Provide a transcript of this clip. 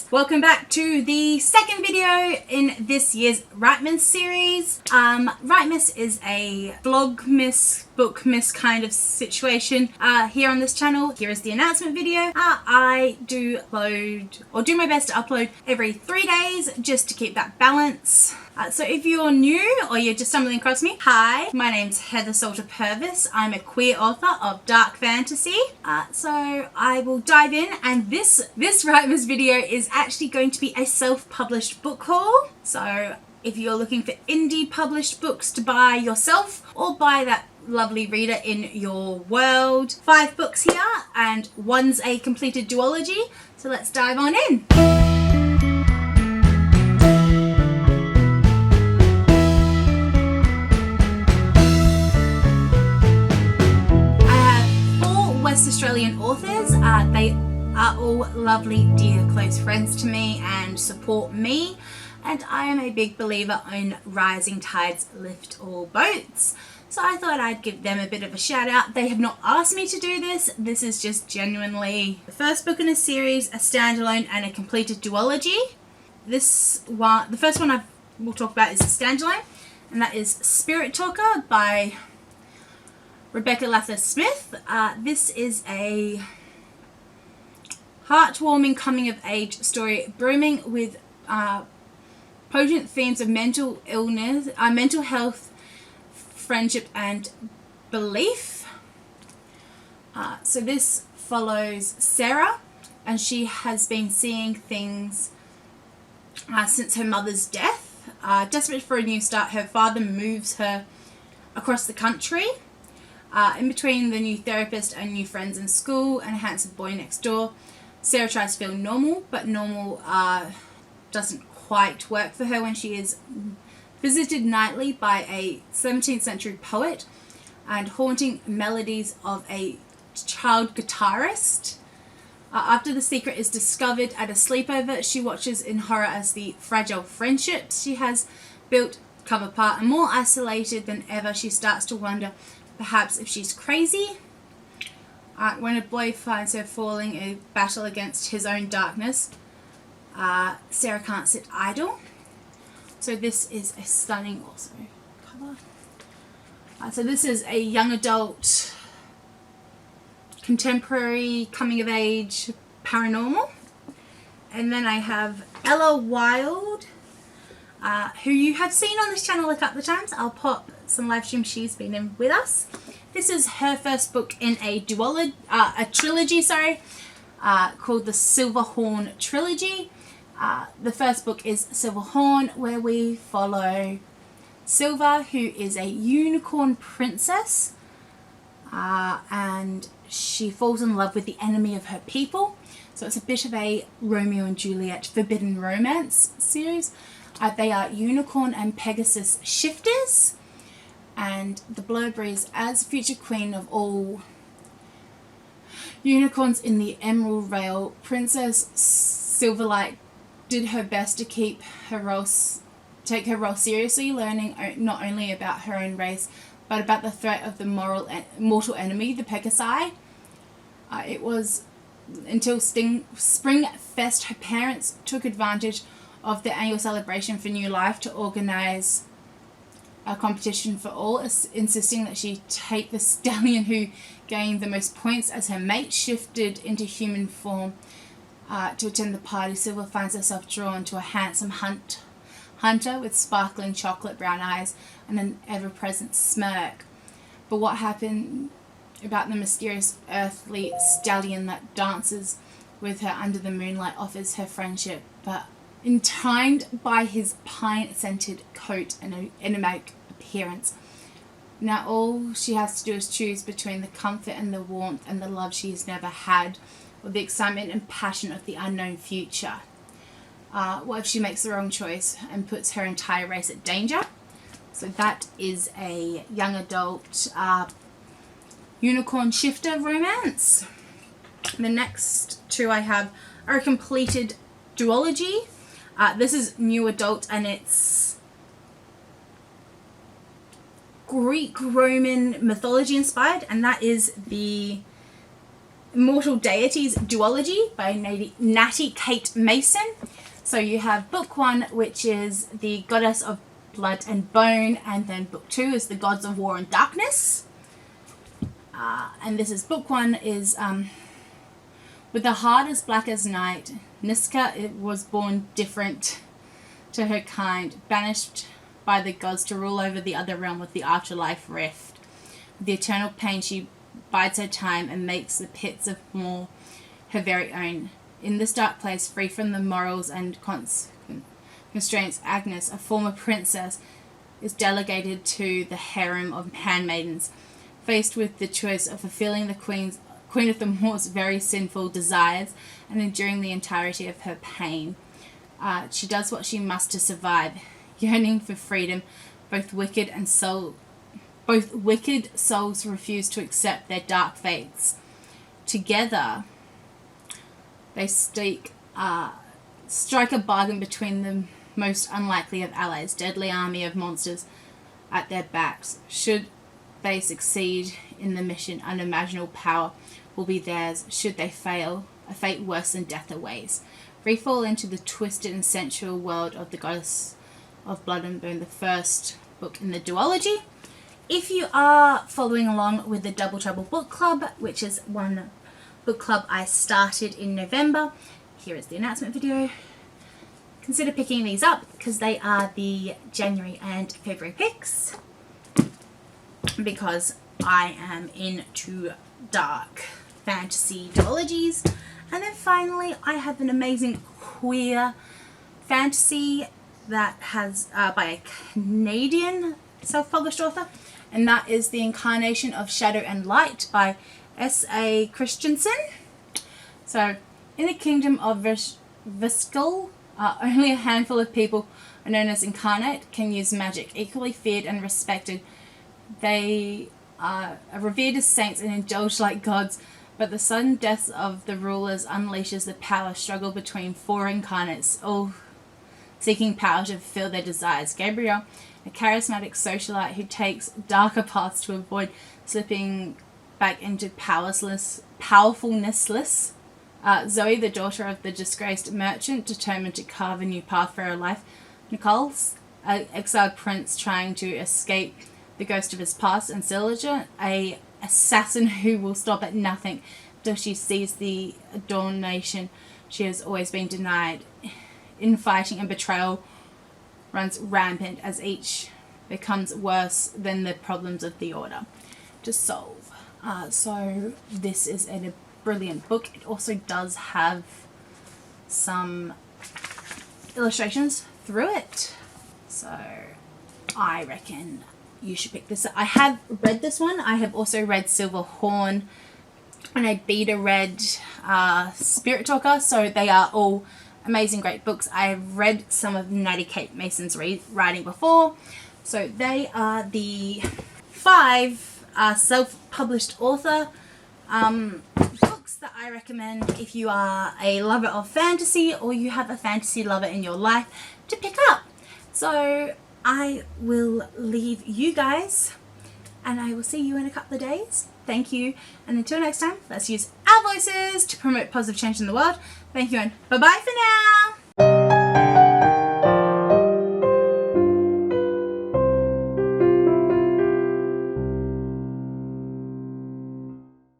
Welcome back to the second video in this year's writemas series. Writemas is a vlogmas, bookmas kind of situation here on this channel. Here is the announcement video. I do upload, or do my best to upload every 3 days just to keep that balance. So if you're new or you're just stumbling across me, hi, my name's Heather Salter-Purves. I'm a queer author of dark fantasy. So I will dive in, and this writemas video is actually going to be a self-published book haul. So if you're looking for indie published books to buy yourself or buy that lovely reader in your world, 5 books here and one's a completed duology. So let's dive on in. Australian authors. They are all lovely, dear, close friends to me and support me, and I am a big believer in rising tides lift all boats, so I thought I'd give them a bit of a shout out. They have not asked me to do this. This is just genuinely the first book in a series, a standalone and a completed duology. This one, the first one we'll talk about, is a standalone, and that is Spirit Talker by Rebecca Laffar-Smith. This is a heartwarming coming-of-age story brimming with potent themes of mental illness, mental health, friendship, and belief. So this follows Sarah, and she has been seeing things since her mother's death. Desperate for a new start, her father moves her across the country. In between the new therapist and new friends in school and a handsome boy next door, Sarah tries to feel normal, but normal doesn't quite work for her when she is visited nightly by a 17th century poet and haunting melodies of a child guitarist. After the secret is discovered at a sleepover, she watches in horror as the fragile friendships she has built come apart, and more isolated than ever, she starts to wonder perhaps if she's crazy. When a boy finds her falling in a battle against his own darkness, Sarah can't sit idle. So this is a stunning also cover. So this is a young adult, contemporary, coming of age, paranormal. And then I have Ella Wild, who you have seen on this channel a couple of times. I'll pop some live streams she's been in with us. This is her first book in a duology, a trilogy, called the Silverhorn Trilogy. The first book is Silverhorn, where we follow Silver, who is a unicorn princess, and she falls in love with the enemy of her people. So it's a bit of a Romeo and Juliet forbidden romance series. They are unicorn and Pegasus shifters, and the blurb reads, as future queen of all unicorns in the Emerald Rail, Princess Silverlight did her best to take her role seriously, learning not only about her own race, but about the threat of the mortal enemy, the Pegasi. It was until Spring Fest her parents took advantage of the annual celebration for new life to organize a competition for all, insisting that she take the stallion who gained the most points as her mate shifted into human form to attend the party. Silver finds herself drawn to a handsome hunter with sparkling chocolate brown eyes and an ever-present smirk. But what happened about the mysterious earthly stallion that dances with her under the moonlight offers her friendship, but entwined by his pine-scented coat and enigmatic appearance. Now all she has to do is choose between the comfort and the warmth and the love she has never had, or the excitement and passion of the unknown future. What if she makes the wrong choice and puts her entire race at danger? So that is a young adult unicorn shifter romance. The next two I have are a completed duology. This is new adult, and it's Greek Roman mythology inspired, and that is the Immortal Deities duology by Natty Kate Mason. So you have book 1, which is the Goddess of Blood and Bone, and then book 2 is the Gods of War and Darkness. And this is book 1 is with a heart as black as night, Niska was born different to her kind, banished by the gods to rule over the other realm with the afterlife rift. With the eternal pain, she bides her time and makes the pits of more her very own. In this dark place, free from the morals and constraints, Agnes, a former princess, is delegated to the harem of handmaidens, faced with the choice of fulfilling the Queen of the Moor's very sinful desires and enduring the entirety of her pain. She does what she must to survive, yearning for freedom. Both wicked souls refuse to accept their dark fates. Together, they strike a bargain between the most unlikely of allies, deadly army of monsters at their backs. Should they succeed in the mission, unimaginable power will be theirs. Should they fail, a fate worse than death awaits. Free fall into the twisted and sensual world of the Goddess of Blood and Bone, the first book in the duology. If you are following along with the Double Trouble Book Club, which is one book club I started in November, here is the announcement video. Consider picking these up because they are the January and February picks, because I am into dark fantasy duologies. And then finally, I have an amazing queer fantasy that has by a Canadian self-published author, and that is The Incarnation of Shadow and Light by S.A. Christensen. So, in the kingdom of Viskel, only a handful of people are known as incarnate, can use magic, equally feared and respected. They are revered as saints and indulged like gods, but the sudden death of the rulers unleashes the power struggle between 4 incarnates, all seeking power to fulfill their desires. Gabriel, a charismatic socialite who takes darker paths to avoid slipping back into powerfulness. Zoe, the daughter of the disgraced merchant, determined to carve a new path for her life. Nichols, an exiled prince trying to escape the ghost of his past. And Silja, a assassin who will stop at nothing till she sees the adornation she has always been denied. Infighting and betrayal runs rampant as each becomes worse than the problems of the order to solve. So this is a brilliant book. It also does have some illustrations through it, so I reckon you should pick this up. I have read this one. I have also read Silver Horn, and I beta read Spirit Talker, so they are all amazing, great books. I've read some of Natty Kate Mason's writing before, so they are the 5 self-published author books that I recommend if you are a lover of fantasy or you have a fantasy lover in your life to pick up. So I will leave you guys, and I will see you in a couple of days. Thank you, and until next time, let's use our voices to promote positive change in the world. Thank you, and bye-bye for now.